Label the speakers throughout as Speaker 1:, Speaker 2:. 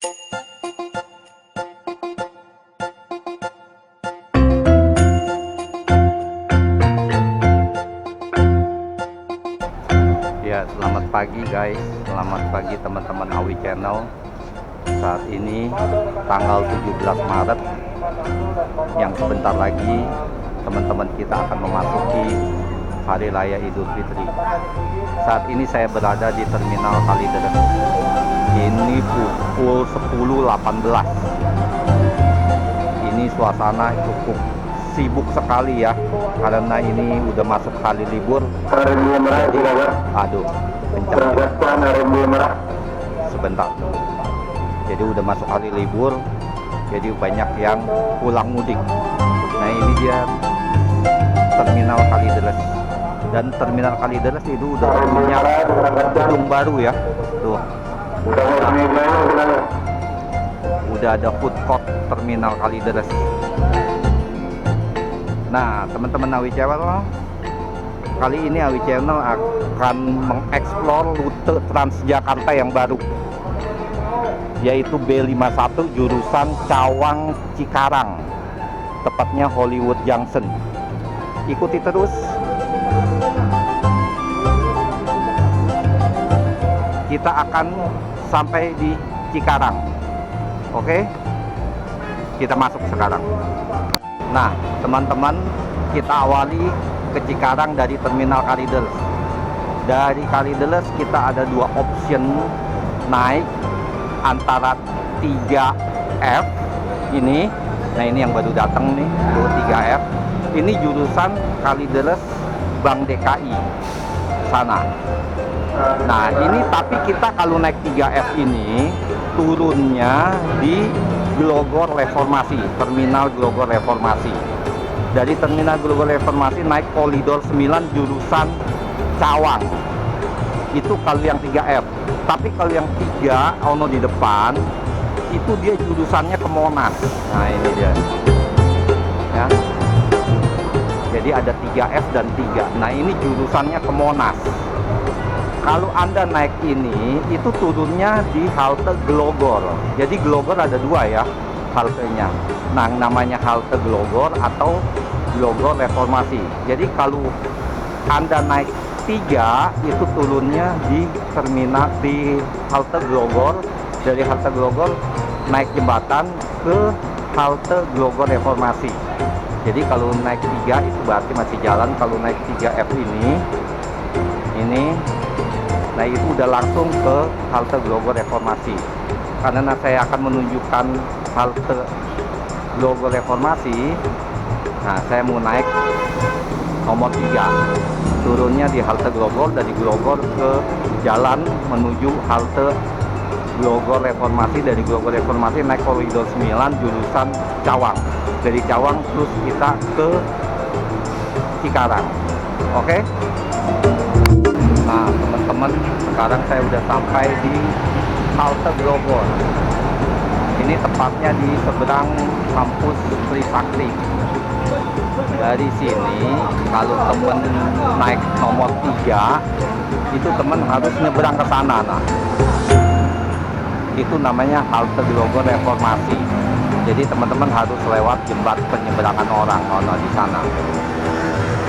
Speaker 1: Ya, selamat pagi guys, selamat pagi teman-teman Awi Channel. Saat ini tanggal 17 Maret, yang sebentar lagi teman-teman kita akan memasuki Hari Raya Idul Fitri. Saat ini saya berada di Terminal Kalideres. Ini pukul 10.18. Ini suasana cukup sibuk sekali ya, karena ini udah masuk hari libur. Jadi, aduh, kencang sebentar. Jadi udah masuk hari libur, jadi banyak yang pulang mudik. Nah, ini dia Terminal Kalideres. Dan Terminal Kalideres itu udah punya gedung baru ya. Tuh. Udah ada food court Terminal Kalideres. Nah, teman-teman Awi Channel, kali ini Awi Channel akan mengeksplor rute Transjakarta yang baru, yaitu B51 jurusan Cawang Cikarang, tepatnya Hollywood Junction. Ikuti terus. Kita akan sampai di Cikarang. Oke? Kita masuk sekarang. Nah, teman-teman, kita awali ke Cikarang dari Terminal Kalideres. Dari Kalideres kita ada dua option naik, antara 3F ini. Nah, ini yang baru datang nih, 3F. Ini jurusan Kalideres Bank DKI sana. Nah, ini tapi kita kalau naik 3F ini turunnya di Glogor Reformasi, Terminal Glogor Reformasi. Dari Terminal Glogor Reformasi naik Koridor 9 jurusan Cawang. Itu kalau yang 3F. Tapi kalau yang 3 ono di depan, itu dia jurusannya ke Monas. Nah, ini dia. Ya. Jadi ada 3F dan 3. Nah, ini jurusannya ke Monas. Kalau Anda naik ini, itu turunnya di halte Glogor. Jadi Glogor ada dua ya haltenya. Nah, namanya halte Glogor atau Glogor Reformasi. Jadi kalau Anda naik 3, itu turunnya di terminal di halte Glogor. Dari halte Glogor naik jembatan ke halte Glogor Reformasi. Jadi kalau naik 3 itu berarti masih jalan. Kalau naik 3F ini, nah itu udah langsung ke halte Glogor Reformasi. Karena saya akan menunjukkan halte Glogor Reformasi, nah saya mau naik nomor 3. Turunnya di halte Glogor, dari Glogor ke jalan menuju halte Glogor Reformasi. Dari Glogor Reformasi naik Koridor 9 jurusan Cawang. Dari Cawang terus kita ke Cikarang. Oke? Nah, teman-teman, sekarang saya udah sampai di halte Glogor. Ini tepatnya di seberang kampus Trisakti. Dari sini, kalau temen naik nomor 3, itu temen harus nyebrang ke sana. Nah, itu namanya halte Glogor Reformasi. Jadi teman-teman harus lewat jembatan penyeberangan orang di sana.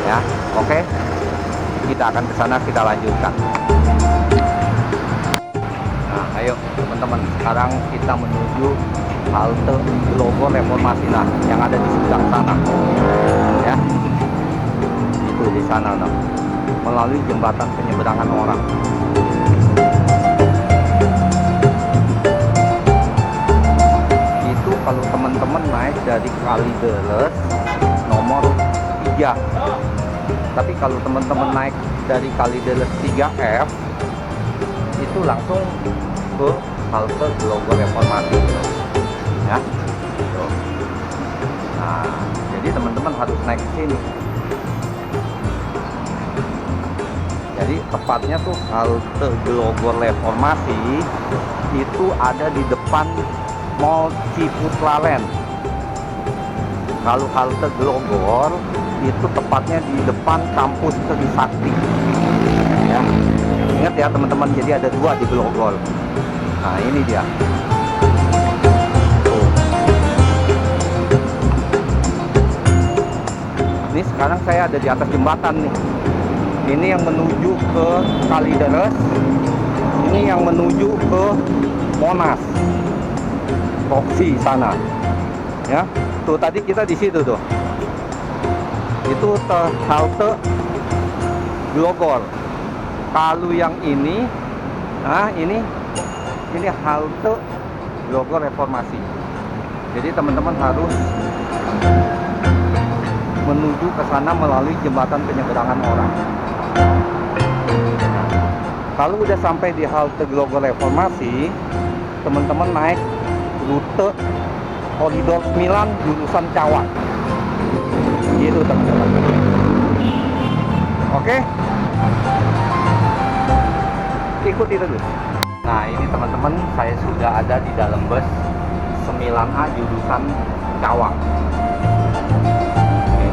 Speaker 1: Ya, oke? Kita akan ke sana, kita lanjutkan. Nah, ayo teman-teman, sekarang kita menuju halte Glogor Reformasi, nah yang ada di sebelah sana ya. Itu di sana, nah, melalui jembatan penyeberangan orang. Itu kalau teman-teman naik dari Kalideres nomor 3. Tapi kalau teman-teman naik dari Kalideres 3F, itu langsung ke halte Glogor Reformasi ya. Nah, jadi teman-teman harus naik ke sini. Jadi tepatnya tuh halte Glogor Reformasi itu ada di depan Mall Ciputra Land. Kalau halte Glogor itu tepatnya di depan kampus Trisakti ya. Ingat ya teman-teman, jadi ada dua di Glogor. Nah, ini dia. sekarang saya ada di atas jembatan nih. Ini yang menuju ke Kalideres, ini yang menuju ke Monas, Roxy sana. Ya, tuh tadi kita di situ tuh. Itu halte Glogor. Kalau yang ini, nah ini halte Glogor Reformasi. Jadi teman-teman harus menuju ke sana melalui jembatan penyeberangan orang. Nah, kalau udah sampai di halte Glogor Reformasi, teman-teman naik rute Koridor 9 jurusan Cawang. Gitu teman-teman. Oke, ikuti terus. Nah ini teman-teman, saya sudah ada di dalam bus 9A jurusan Cawang. Oke.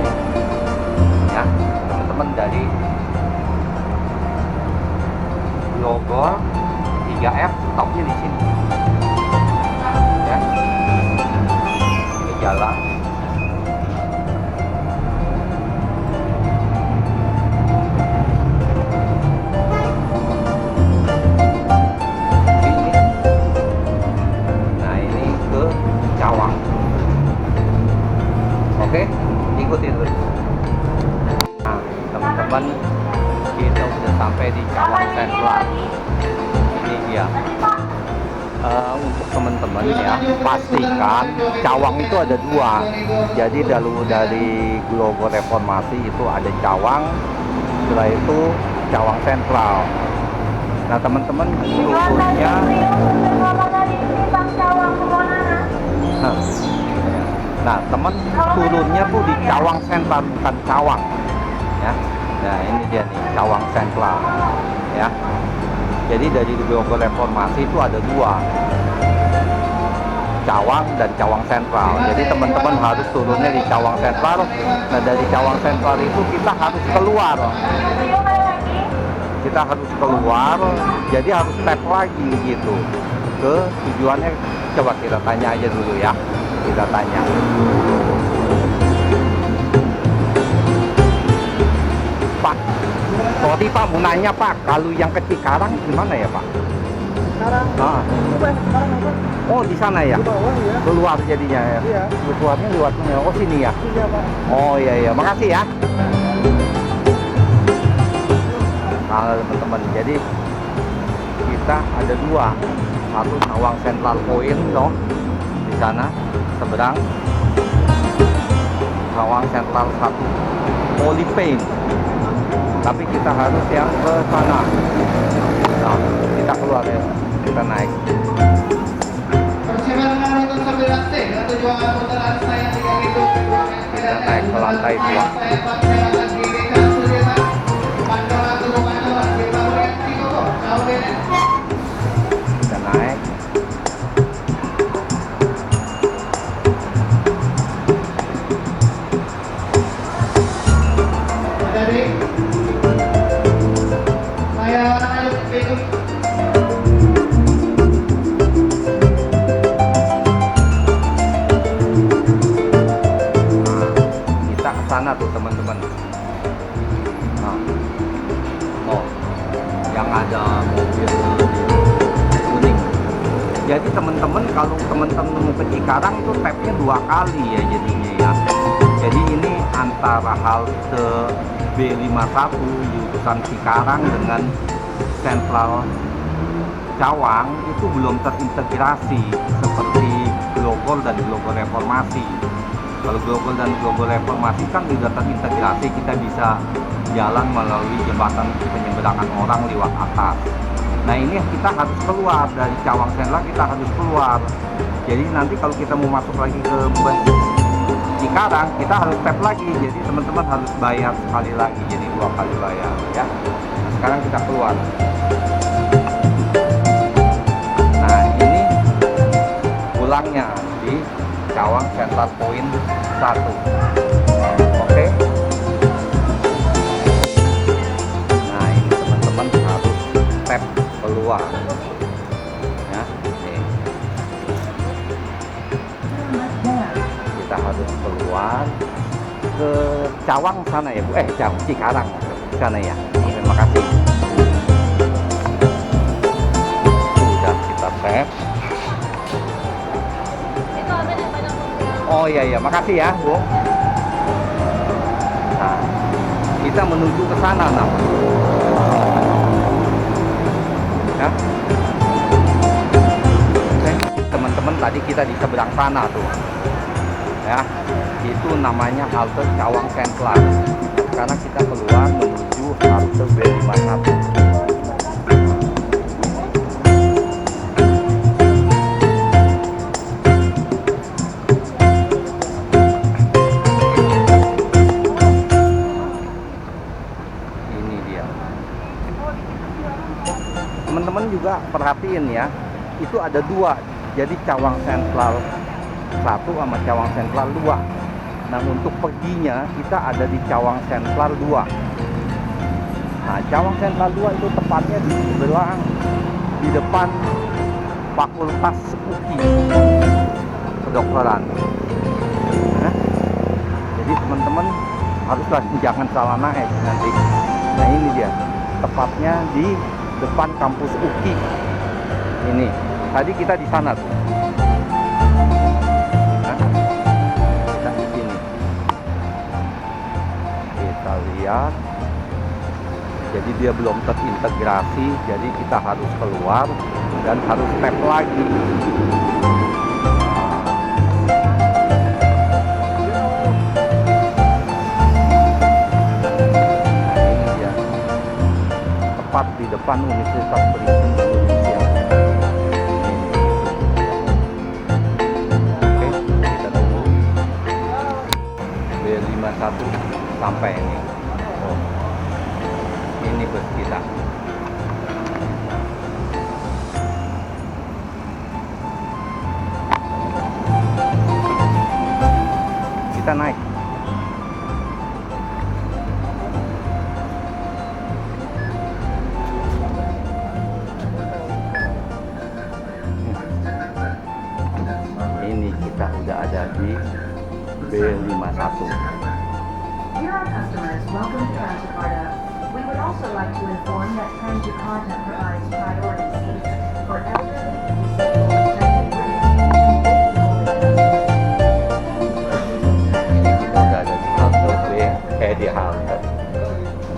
Speaker 1: Ya teman-teman, dari Glogor 3F stopnya di sini. Ya, ini jalan. Oke, ikuti terus. Nah, teman-teman, kita udah sampai di Cawang Sentral. Ini dia. Untuk teman-teman ya, pastikan Cawang itu ada dua. Jadi dari Glogor Reformasi itu ada Cawang, setelah itu Cawang Sentral. Nah, teman-teman, turunnya nah teman turunnya tuh di Cawang Sentral, bukan Cawang ya. Nah ini dia nih, Cawang Sentral ya. Jadi dari Glogor Reformasi itu ada dua, Cawang dan Cawang Sentral. Jadi teman-teman harus turunnya di Cawang Sentral. Nah dari Cawang Sentral itu kita harus keluar, jadi harus step lagi gitu ke tujuannya. Coba kita tanya aja dulu ya. Kita tanya. Pak, sorry Pak, mau nanya Pak, kalau yang ke Cikarang gimana ya Pak?
Speaker 2: Sekarang,
Speaker 1: Oh di sana ya?
Speaker 2: di bawah ya.
Speaker 1: Keluar jadinya ya?
Speaker 2: Iya.
Speaker 1: Keluarnya lewat sini, oh sini ya?
Speaker 2: Iya Pak.
Speaker 1: Oh iya, makasih ya. Nah teman-teman, jadi kita ada dua, satu Cawang Central Point loh di sana seberang, Cawang Central 1 Polypain, tapi kita harus yang ke sana. Nah, kita keluar ya, kita naik. Kita naik ke lantai 2. Kita naik. Sana tuh teman-teman. Nah, oh, yang ada mobil kuning. Jadi teman-teman, kalau teman-teman mau ke Cikarang itu tapnya 2 kali ya jadinya ya. Jadi ini antara halte B51 jurusan Cikarang dengan Sentral Cawang itu belum terintegrasi seperti Glogor dan Glogor Reformasi. Kalau Glogor dan Glogor Reformasi kan sudah terintegrasi, kita bisa jalan melalui jembatan penyeberangan orang lewat atas. Nah ini kita harus keluar dari Cawang Sentral, kita harus keluar. Jadi nanti kalau kita mau masuk lagi ke bus Cikarang, kita harus tap lagi. Jadi teman-teman harus bayar sekali lagi, jadi 2 kali bayar ya. Nah, sekarang kita keluar. Nah ini pulangnya di Cawang Central Point 1. Oke. Nah ini teman-teman harus tap keluar ya. Nih. Kita harus keluar ke Cawang sana ya Bu? Cikarang sana ya. Terima kasih. Sudah kita tes. Oh iya iya, makasih ya Bu. Nah, kita menuju ke sana nah. Ya. Oke, teman-teman, tadi kita di seberang sana tuh. Ya, itu namanya halte Cawang Sentral. Sekarang kita keluar menuju halte B51. Ini dia. Teman-teman juga perhatiin ya, itu ada dua. Jadi Cawang Sentral 1 sama Cawang Sentral 2. Nah, untuk perginya kita ada di Cawang Sentral 2. Nah, Cawang Sentral 2 itu tepatnya di sebelah di depan Fakultas UKI Kedokteran. Nah, jadi teman-teman haruslah jangan salah naik nanti. Nah, ini dia tepatnya di depan kampus UKI. Ini tadi kita di sana tuh. Lihat, jadi dia belum terintegrasi, jadi kita harus keluar dan harus tap lagi. Nah, ini dia, tepat di depan Universitas Pendidikan Indonesia. Oke, kita tunggu B51 sampai ini. Ini bus kita. Kita naik. Ini kita udah ada di B51.
Speaker 2: Dear our customers, welcome to Transjakarta. We would also like to inform that Transjakarta provides priority seats for elderly, disabled, pregnant women.
Speaker 1: Ini kita udah ada di halte di halte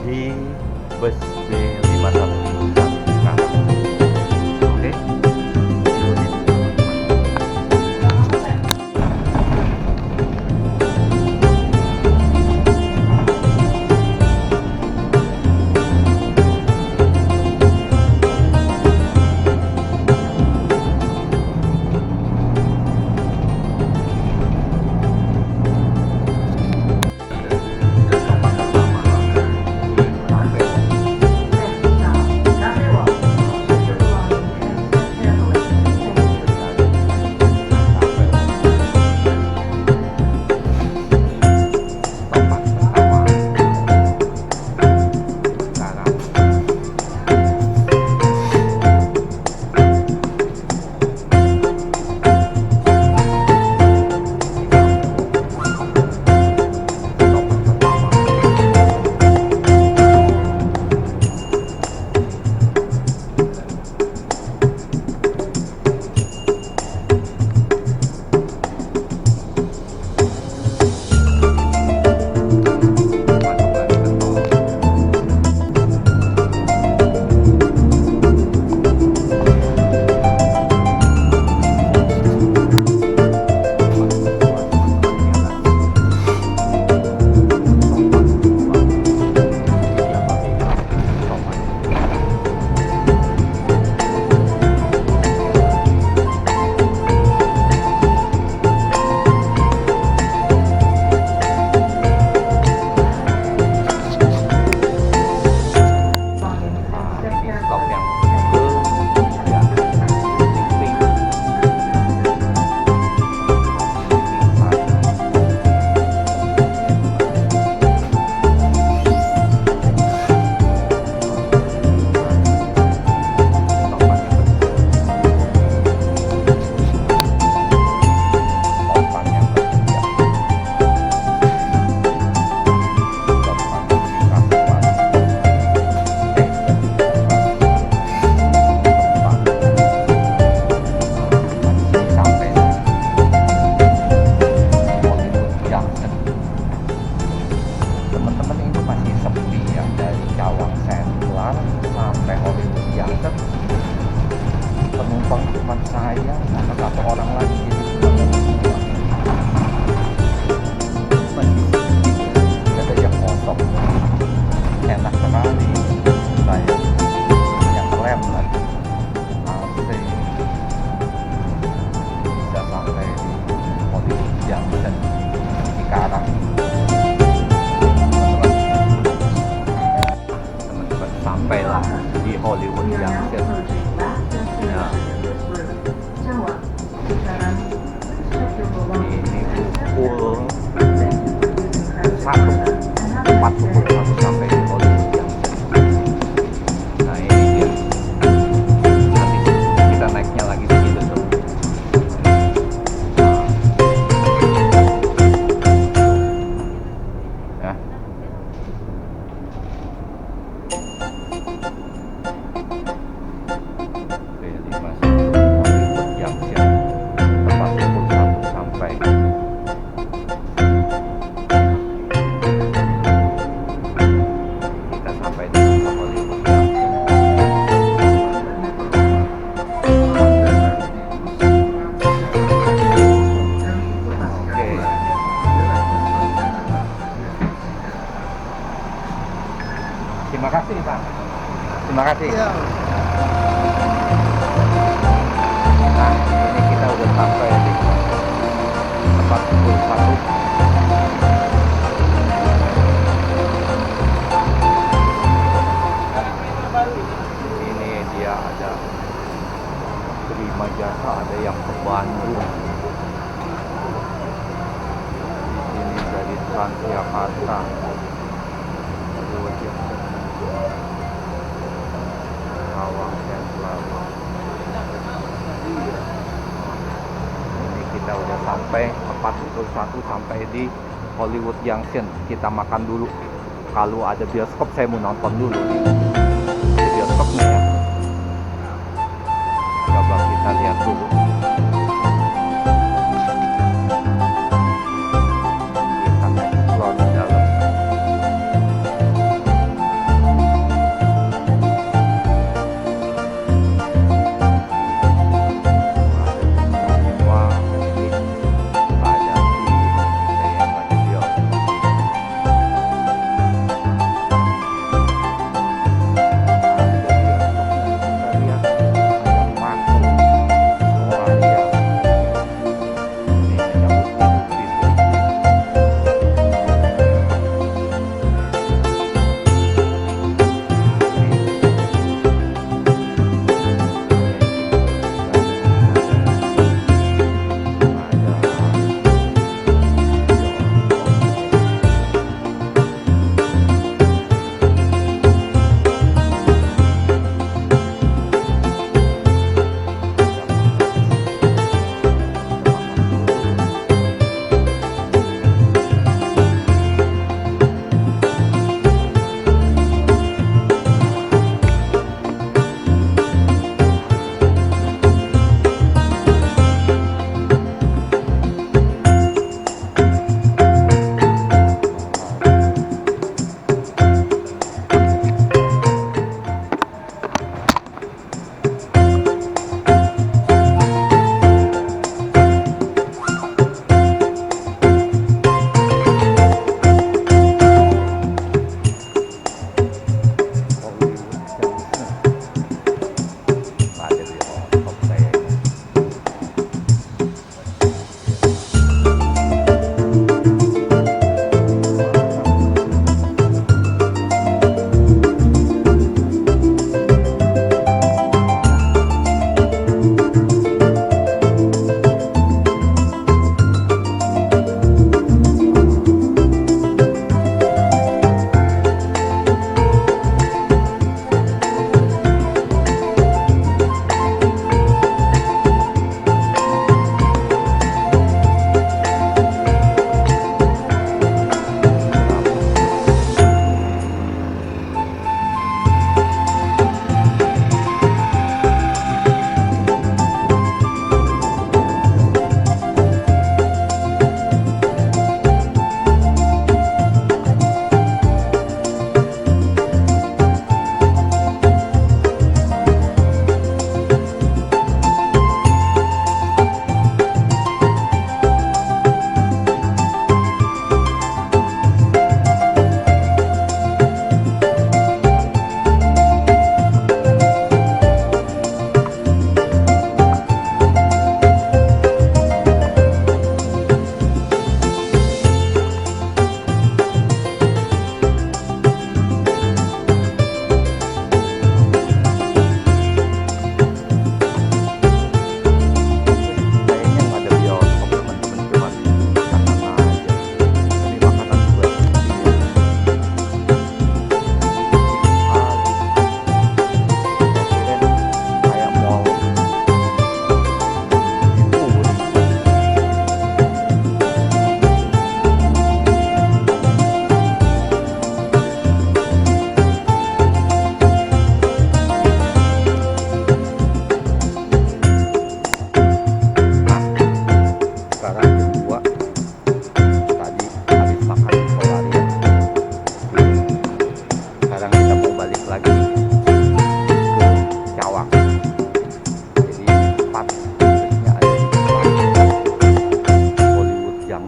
Speaker 1: di bus B51. Oke. satu orang lagi masih ada yang kosong, enak sekali. Saya yang lem lagi AC, bisa sampai di Hollywood Junction Cikarang. Teman-teman, sampailah di Hollywood
Speaker 2: We are now
Speaker 1: Junction.
Speaker 2: approaching last destination of this route. Jawa, Cikarang. Please check your belongings
Speaker 1: Ini
Speaker 2: and check
Speaker 1: pukul
Speaker 2: Thank you for using Transit
Speaker 1: 1
Speaker 2: Florida and have a nice day.
Speaker 1: 41 sampai di Hollywood Junction. Nah ini dia. Nanti kita naiknya lagi di situ tuh. Ya. Oke, ini masih Hollywood Junction. Tepat pukul 1 sampai. Kita sampai di Hollywood Junction. Oke. Terima kasih Pak. Terima kasih. Nah, ini kita udah sampai di tempat pukul 1. Ini dia ada terima jasa, ada yang ke Bandung. Di sini dari Transjakarta. Hollywood Junction. Rawang Central. Ini kita udah sampai tepat pukul 1 sampai di Hollywood Junction. Kita makan dulu. Kalau ada bioskop saya mau nonton dulu di bioskopnya ya. Coba kita lihat dulu. Kita explore di dalam. Semua ini ada di bioskop. Ada bioskopnya, kita lihat ada Makro,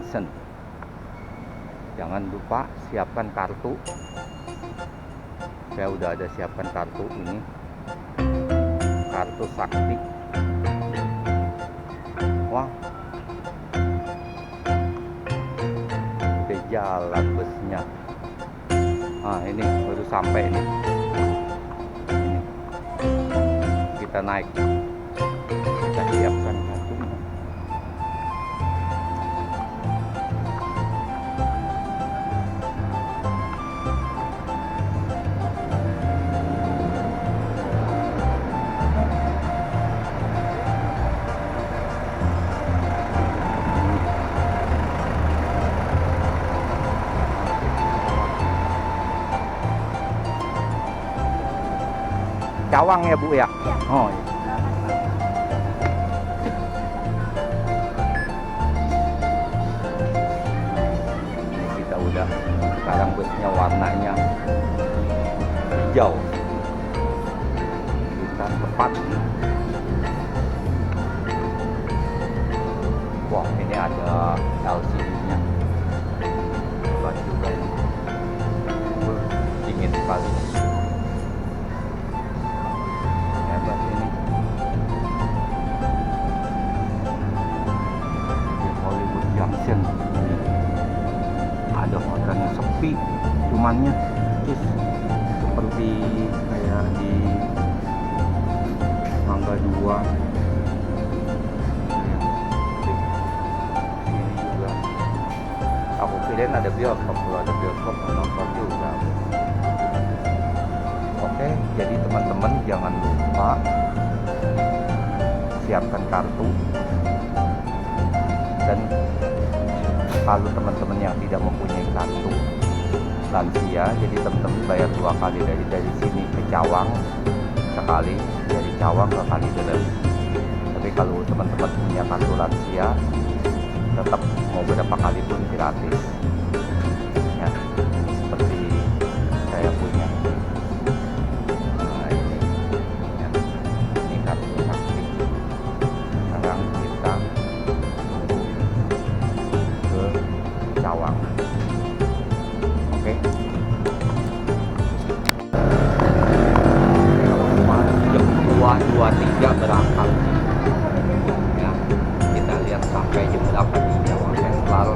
Speaker 1: Junction. Jangan lupa siapkan kartu. Saya udah ada siapkan kartu ini, kartu sakti. Wah, udah jalan busnya. Nah, ini baru sampai ini. Kita naik. Kita siapkan kartunya. Cawang ya Bu ya? Oh iya. Kita udah, sekarang busnya warnanya hijau. Kita tepat. Wah, ini ada LCD-nya. Hebat juga ini. Dingin sekali. Hebat ini. Di Hollywood Junction. Ada hotelnya sepi, cumannya seperti kayak di Mangga 2. Sini juga. Aku kirain ada bioskop, kalau ada bioskop nonton juga. Oke, jadi teman-teman jangan lupa siapkan kartu. Dan kalau teman-teman yang tidak mempunyai kartu lansia, jadi teman-teman bayar 2 kali dari sini ke Cawang sekali, dari Cawang ke Kalideres. Tapi kalau teman-teman punya kartu lansia, tetap mau berapa kali pun gratis. Ya, ini seperti saya punya. Nah, ini, ya, ini kartu sakti. Sekarang kita ke Cawang. Oke. Jam 2.23 berangkat. Ya, kita lihat sampai jam berapa di Cawang Sentral.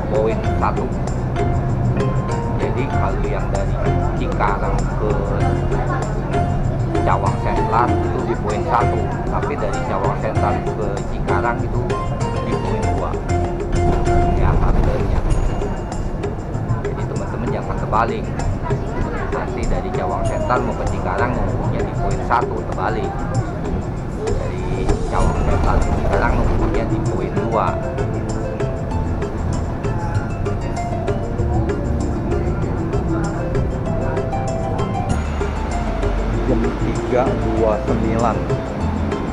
Speaker 1: Poin 1. Jadi kalau yang dari Cikarang ke Cawang Sentral itu di poin 1, tapi dari Cawang Sentral ke Cikarang itu di poin 2. Ya, harganya. Jadi teman-teman jangan terbalik. Nanti dari Cawang Sentral mau ke Cikarang nunggunya di poin 1 terbalik. Dari Cawang Sentral ke Cikarang nunggunya di poin 2. Jam 3.29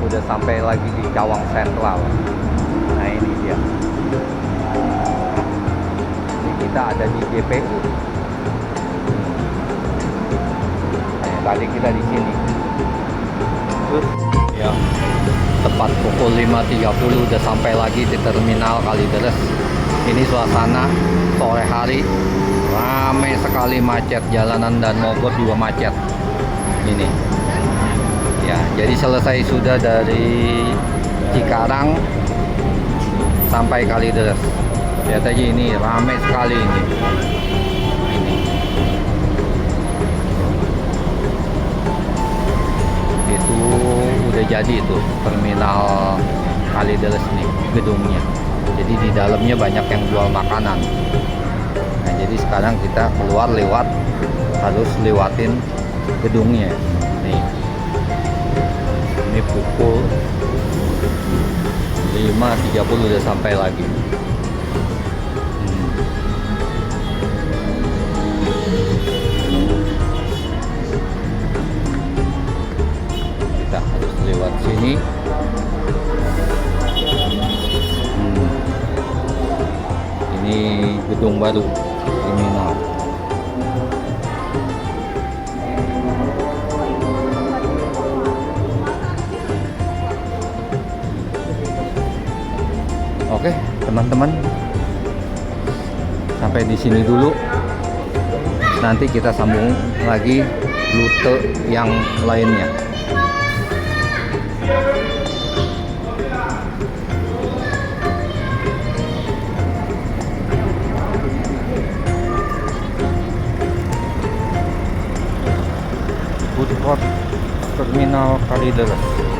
Speaker 1: udah sampai lagi di Cawang Sentral. Nah, ini dia. Ini kita ada di GPU. Nah, tadi kita di sini. Terus ya, tepat pukul 5.30 udah sampai lagi di terminal Kalideres. Ini suasana sore hari, ramai sekali, macet jalanan dan mogok juga macet. Ini ya, jadi selesai sudah dari Cikarang sampai Kalideres. Lihat aja ini ramai sekali ini. Itu udah jadi itu terminal Kalideres nih gedungnya. Jadi di dalamnya banyak yang jual makanan. Nah, jadi sekarang kita keluar lewat, harus lewatin gedungnya nih. Ini pukul 5.30 udah sampai lagi. Kita harus lewat sini. Ini gedung baru terminal. Oke, teman-teman. Sampai di sini dulu. Nanti kita sambung lagi rute yang lainnya. Food Court Terminal Kalideres.